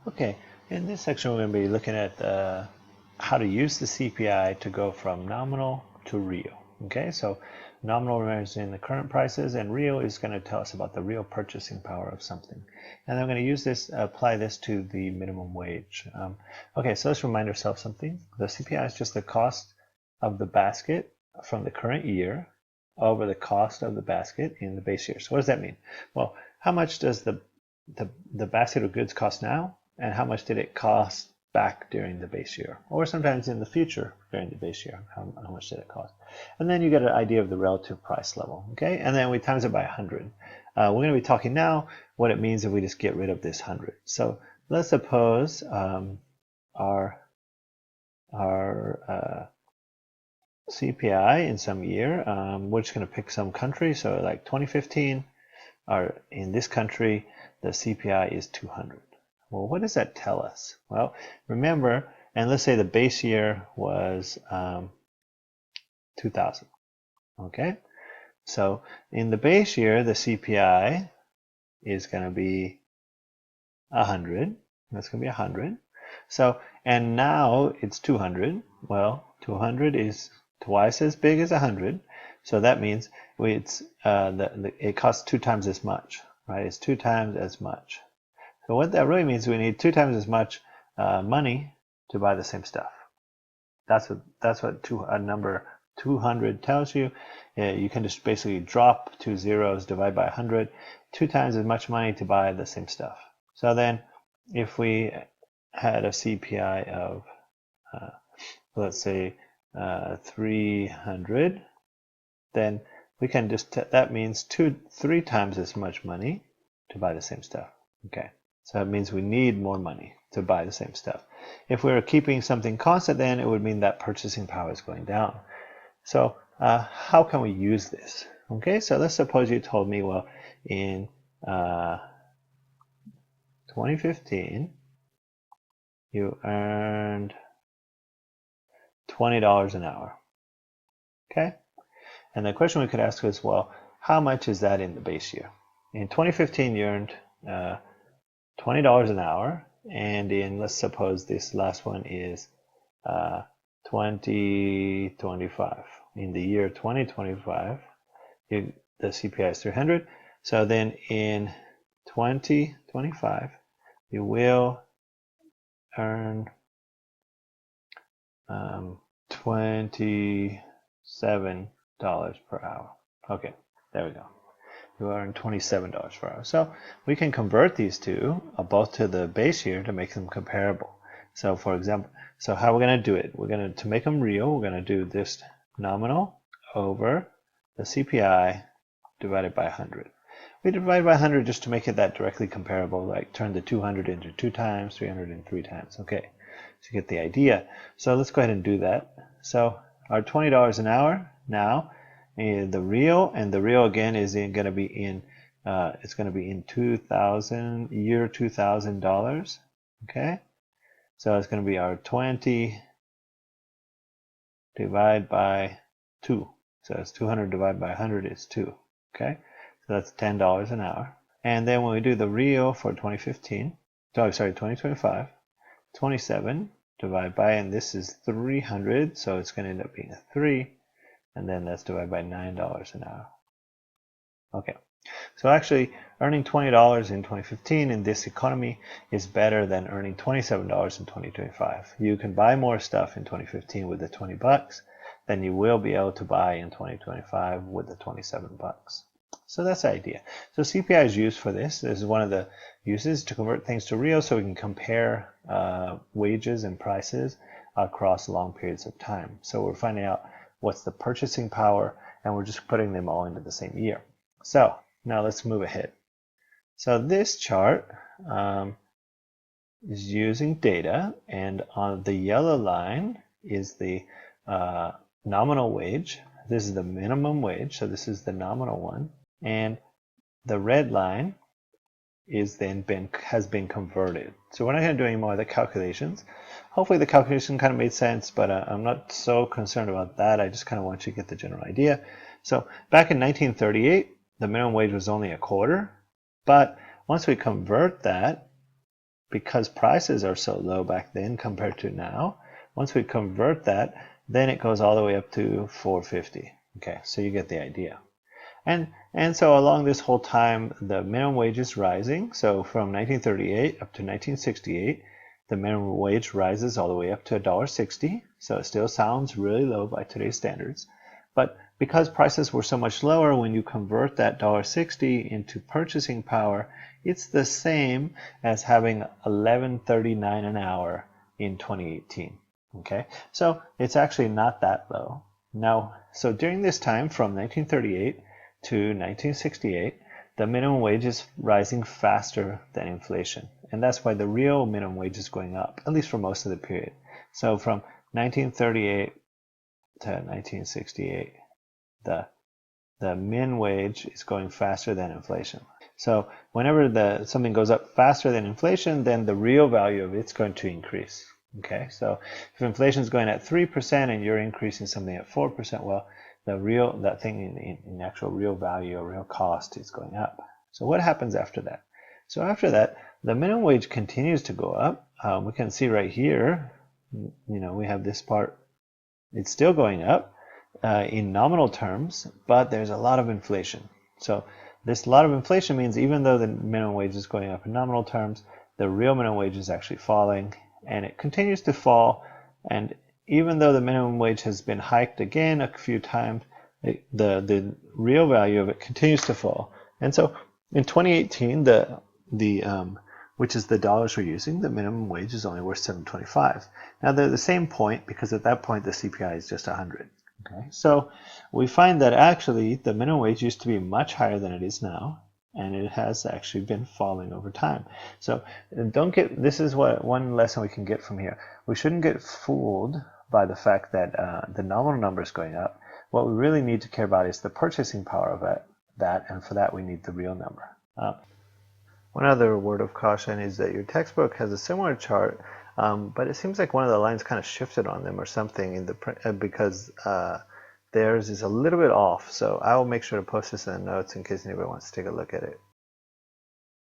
Okay, in this section we're going to be looking at how to use the CPI to go from nominal to real. Okay, so nominal representing the current prices, and real is going to tell us about the real purchasing power of something. And I'm going to use this, apply this to the minimum wage. Okay, so let's remind ourselves something. The CPI is just the cost of the basket from the current year over the cost of the basket in the base year. So what does that mean? Well, how much does the basket of goods cost now, and how much did it cost back during the base year, or sometimes in the future during the base year, how much did it cost? And then you get an idea of the relative price level, okay? And then we times it by 100. We're going to be talking now what it means if we just get rid of this 100. So let's suppose our CPI in some year, we're just going to pick some country, so like 2015, in this country, the CPI is 200. Well, what does that tell us? Well, remember, and let's say the base year was 2000. Okay, so in the base year, the CPI is going to be 100. That's going to be 100. So, and now it's 200. Well, 200 is twice as big as 100. So that means it costs 2 times as much, right? It's 2 times as much. So what that really means, we need 2 times as much money to buy the same stuff. That's what a number 200 tells you. You can just basically drop 2 zeros, divide by 100, 2 times as much money to buy the same stuff. So then if we had a CPI of, let's say, 300, then we can just, that means 3 times as much money to buy the same stuff. Okay, so that means we need more money to buy the same stuff. If we were keeping something constant, then it would mean that purchasing power is going down. So how can we use this? Okay, so let's suppose you told me, well, in 2015, you earned $20 an hour. Okay, and the question we could ask is, well, how much is that in the base year? In 2015, you earned $20 an hour, and in, let's suppose this last one is 2025. In the year 2025, the CPI is 300. So then in 2025, you will earn $27 per hour. Okay, there we go. You earn $27 per hour. So we can convert these two both to the base year to make them comparable. So for example, so how we're going to do it? We're going to make them real, we're going to do this nominal over the CPI divided by 100. We divide by 100 just to make it that directly comparable, like turn the 200 into 2 times, 300 into 3 times. Okay, so you get the idea. So let's go ahead and do that. So our $20 an hour now, the real, and the real again is going to be in it's going to be in $2000. Okay, so it's going to be our 20 divided by 2. So it's 200 divided by 100 is 2. Okay, so that's $10 an hour. And then when we do the real for 2015, sorry, 2025, 27 divided by, and this is 300, so it's going to end up being a 3, and then that's divided by $9 an hour. Okay, so actually earning $20 in 2015 in this economy is better than earning $27 in 2025. You can buy more stuff in 2015 with the 20 bucks than you will be able to buy in 2025 with the 27 bucks. So that's the idea. So CPI is used for this. This is one of the uses to convert things to real, so we can compare wages and prices across long periods of time. So we're finding out what's the purchasing power, and we're just putting them all into the same year. So now let's move ahead. So this chart is using data, and on the yellow line is the nominal wage. This is the minimum wage, so this is the nominal one. And the red line is then has been converted. So we're not going to do any more of the calculations. Hopefully the calculation kind of made sense, but I'm not so concerned about that. I just kind of want you to get the general idea. So back in 1938, the minimum wage was only a quarter, but once we convert that because prices are so low back then compared to now, once we convert that, then it goes all the way up to 450. Okay, so you get the idea. And so along this whole time, the minimum wage is rising. So from 1938 up to 1968, the minimum wage rises all the way up to $1.60. So it still sounds really low by today's standards. But because prices were so much lower, when you convert that $1.60 into purchasing power, it's the same as having $11.39 an hour in 2018. Okay, so it's actually not that low. Now, so during this time from 1938 to 1968, the minimum wage is rising faster than inflation. And that's why the real minimum wage is going up, at least for most of the period. So from 1938 to 1968, the min wage is going faster than inflation. So whenever something goes up faster than inflation, then the real value of it's going to increase. Okay, so if inflation is going at 3% and you're increasing something at 4%, well, that thing in actual real value or real cost is going up. So what happens after that? So after that, the minimum wage continues to go up. We can see right here, we have this part, it's still going up in nominal terms, but there's a lot of inflation. So this lot of inflation means even though the minimum wage is going up in nominal terms, the real minimum wage is actually falling, and it continues to fall. And even though the minimum wage has been hiked again a few times, the real value of it continues to fall. And so in 2018, which is the dollars we're using, the minimum wage is only worth $7.25. Now they're the same point because at that point the CPI is just 100. Okay, so we find that actually the minimum wage used to be much higher than it is now, and it has actually been falling over time. So this is one lesson we can get from here. We shouldn't get fooled by the fact that the nominal number is going up. What we really need to care about is the purchasing power of that, and for that we need the real number. One other word of caution is that your textbook has a similar chart, but it seems like one of the lines kind of shifted on them or something because theirs is a little bit off. So I will make sure to post this in the notes in case anybody wants to take a look at it.